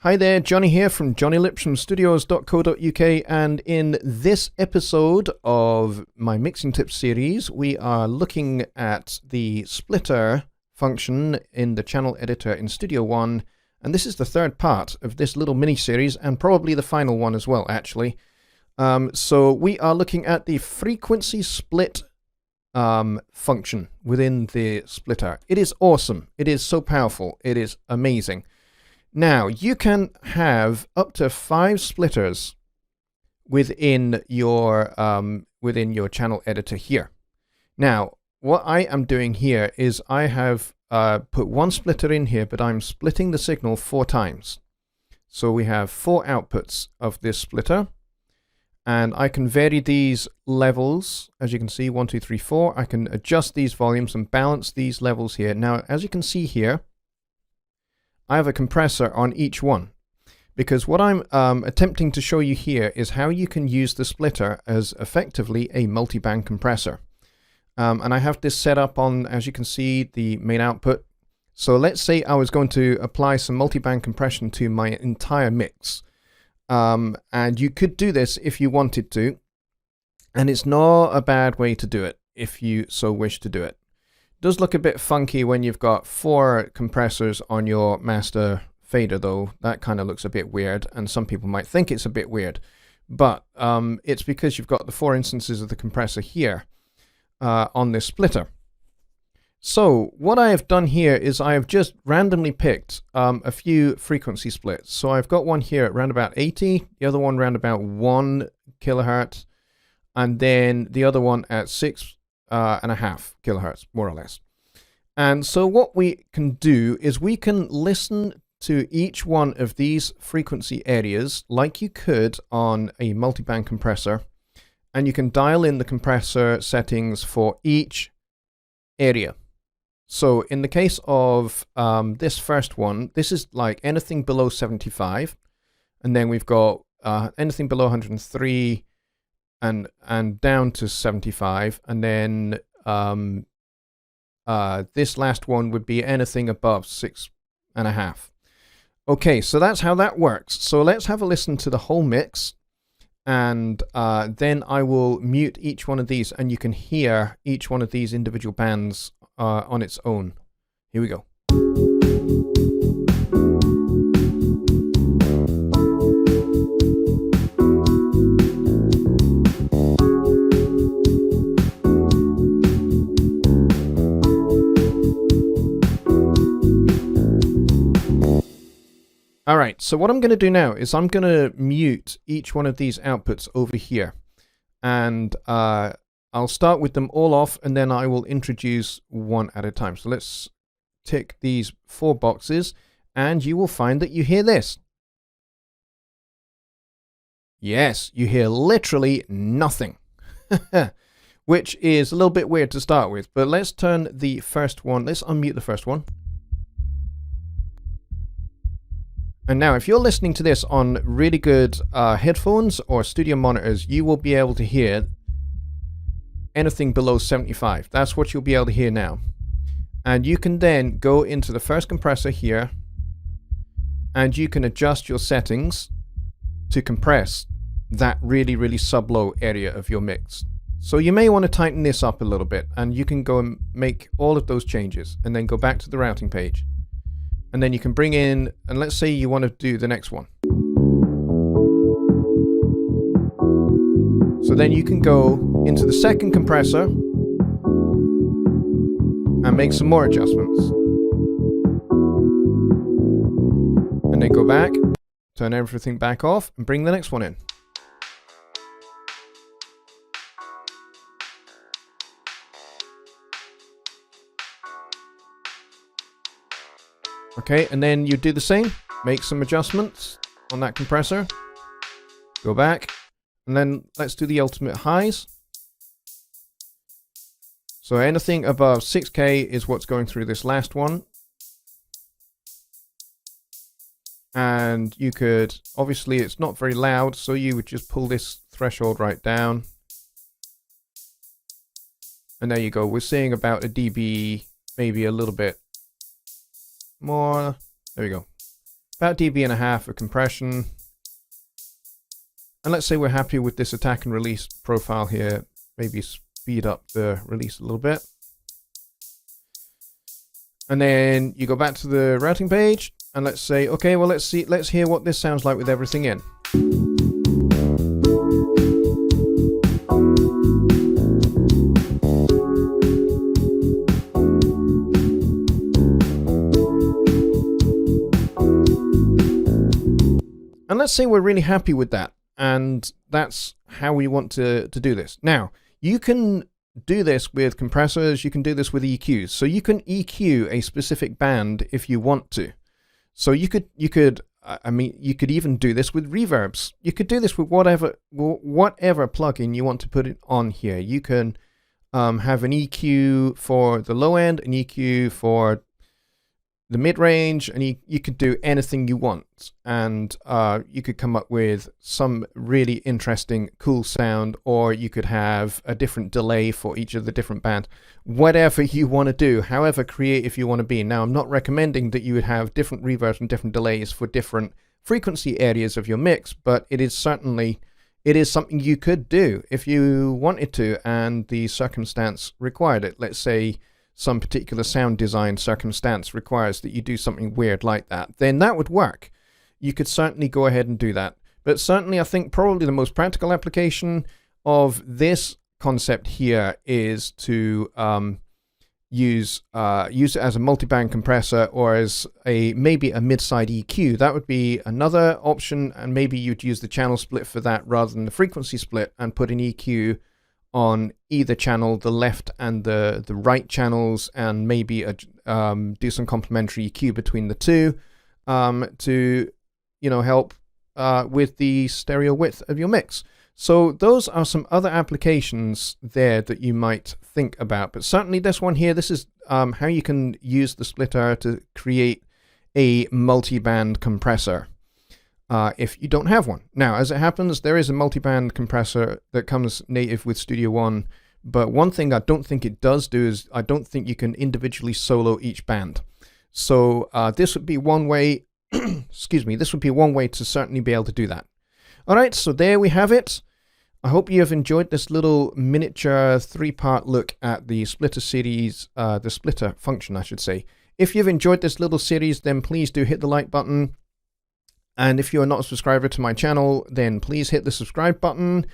Hi there, Jonny here from JonnyLipshamStudios.co.uk, and in this episode of my Mixing Tips series, we are looking at the splitter function in the channel editor in Studio One, and this is the third part of this little mini-series, and probably the final one as well, actually. So we are looking at the frequency split function within the splitter. It is awesome. It is so powerful. It is amazing. Now, you can have up to 5 splitters within your channel editor here. Now, what I am doing here is I have put one splitter in here, but I'm splitting the signal 4 times. So we have 4 outputs of this splitter, and I can vary these levels. As you can see, 1, 2, 3, 4. I can adjust these volumes and balance these levels here. Now, as you can see here, I have a compressor on each one, because what I'm attempting to show you here is how you can use the splitter as effectively a multiband compressor. And I have this set up on, as you can see, the main output. So let's say I was going to apply some multiband compression to my entire mix. And you could do this if you wanted to, and it's not a bad way to do it if you so wish to do it. Does look a bit funky when you've got 4 compressors on your master fader, though. That kind of looks a bit weird, and some people might think it's a bit weird, but it's because you've got the 4 instances of the compressor here on this splitter. So what I have done here is I have just randomly picked a few frequency splits. So I've got one here at around about 80, the other one around about 1 kilohertz, and then the other one at 6.5 kilohertz, more or less. And so what we can do is we can listen to each one of these frequency areas like you could on a multiband compressor, and you can dial in the compressor settings for each area. So in the case of this first one, this is like anything below 75, and then we've got anything below 103 and down to 75, and then this last one would be anything above 6.5. Okay, so that's how that works. So let's have a listen to the whole mix, and then I will mute each one of these, and you can hear each one of these individual bands on its own. Here we go. All right, so what I'm going to do now is I'm going to mute each one of these outputs over here, and I'll start with them all off, and then I will introduce one at a time. So let's tick these 4 boxes, and you will find that you hear this. Yes, you hear literally nothing, which is a little bit weird to start with, but let's turn the first one, let's unmute the first one. And now, if you're listening to this on really good headphones or studio monitors, you will be able to hear anything below 75. That's what you'll be able to hear now. And you can then go into the first compressor here, and you can adjust your settings to compress that really, really sub-low area of your mix. So you may want to tighten this up a little bit, and you can go and make all of those changes, and then go back to the routing page. And then you can bring in, and let's say you want to do the next one. So then you can go into the second compressor and make some more adjustments. And then go back, turn everything back off, and bring the next one in. Okay, and then you do the same, make some adjustments on that compressor, go back, and then let's do the ultimate highs. So anything above 6K is what's going through this last one. And you could, obviously it's not very loud, so you would just pull this threshold right down. And there you go, we're seeing about a dB, maybe a little bit more. There we go. about dB.5 of compression. And let's say we're happy with this attack and release profile here. Maybe speed up the release a little bit. And then you go back to the routing page and let's say, okay, well, let's hear what this sounds like with everything in. And let's say we're really happy with that. And that's how we want to do this. Now, you can do this with compressors, you can do this with EQs. So you can EQ a specific band if you want to. So you could even do this with reverbs. You could do this with whatever plugin you want to put it on here. You can have an EQ for the low end, an EQ for the mid-range, and you could do anything you want, and you could come up with some really interesting cool sound, or you could have a different delay for each of the different bands. Whatever you want to do, however creative you want to be. Now, I'm not recommending that you would have different reverbs and different delays for different frequency areas of your mix, but it is something you could do if you wanted to and the circumstance required it. Let's say some particular sound design circumstance requires that you do something weird like that, then that would work. You could certainly go ahead and do that. But certainly I think probably the most practical application of this concept here is to use it as a multiband compressor or as maybe a mid-side EQ. That would be another option, and maybe you'd use the channel split for that rather than the frequency split and put an EQ on either channel, the left and the right channels, and maybe do some complementary EQ between the two to help with the stereo width of your mix. So those are some other applications there that you might think about. But certainly this one here, this is how you can use the splitter to create a multi-band compressor. If you don't have one. Now, as it happens, there is a multiband compressor that comes native with Studio One, but one thing I don't think it does do is I don't think you can individually solo each band. So this would be one way, excuse me, this would be one way to certainly be able to do that. All right, so there we have it. I hope you have enjoyed this little miniature 3-part look at the splitter series, the splitter function, I should say. If you've enjoyed this little series, then please do hit the like button. And if you are not a subscriber to my channel, then please hit the subscribe button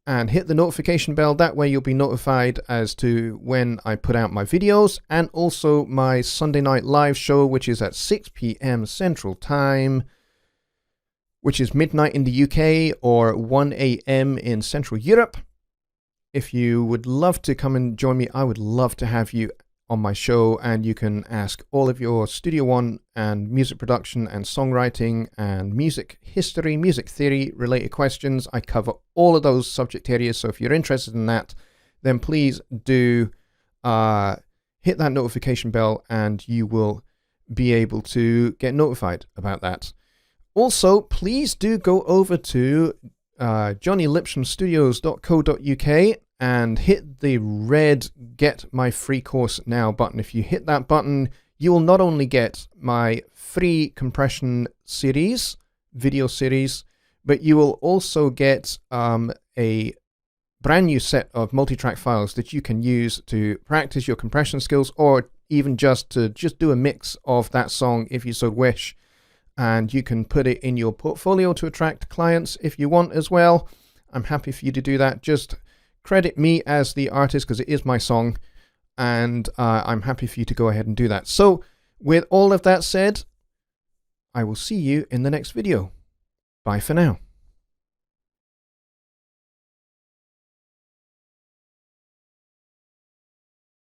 and hit the notification bell. That way you'll be notified as to when I put out my videos, and also my Sunday night live show, which is at 6 p.m. Central Time, which is midnight in the UK or 1 a.m. in Central Europe. If you would love to come and join me, I would love to have you on my show, and you can ask all of your Studio One and music production and songwriting and music history, music theory related questions. I cover all of those subject areas, so if you're interested in that, then please do hit that notification bell and you will be able to get notified about that. Also, please do go over to JonnyLipshamStudios.co.uk and hit the red Get My Free Course Now button. If you hit that button, you will not only get my free compression series, video series, but you will also get a brand new set of multi-track files that you can use to practice your compression skills, or even just to do a mix of that song if you so wish. And you can put it in your portfolio to attract clients if you want as well. I'm happy for you to do that. Just credit me as the artist because it is my song, and I'm happy for you to go ahead and do that. So with all of that said, I will see you in the next video. Bye for now.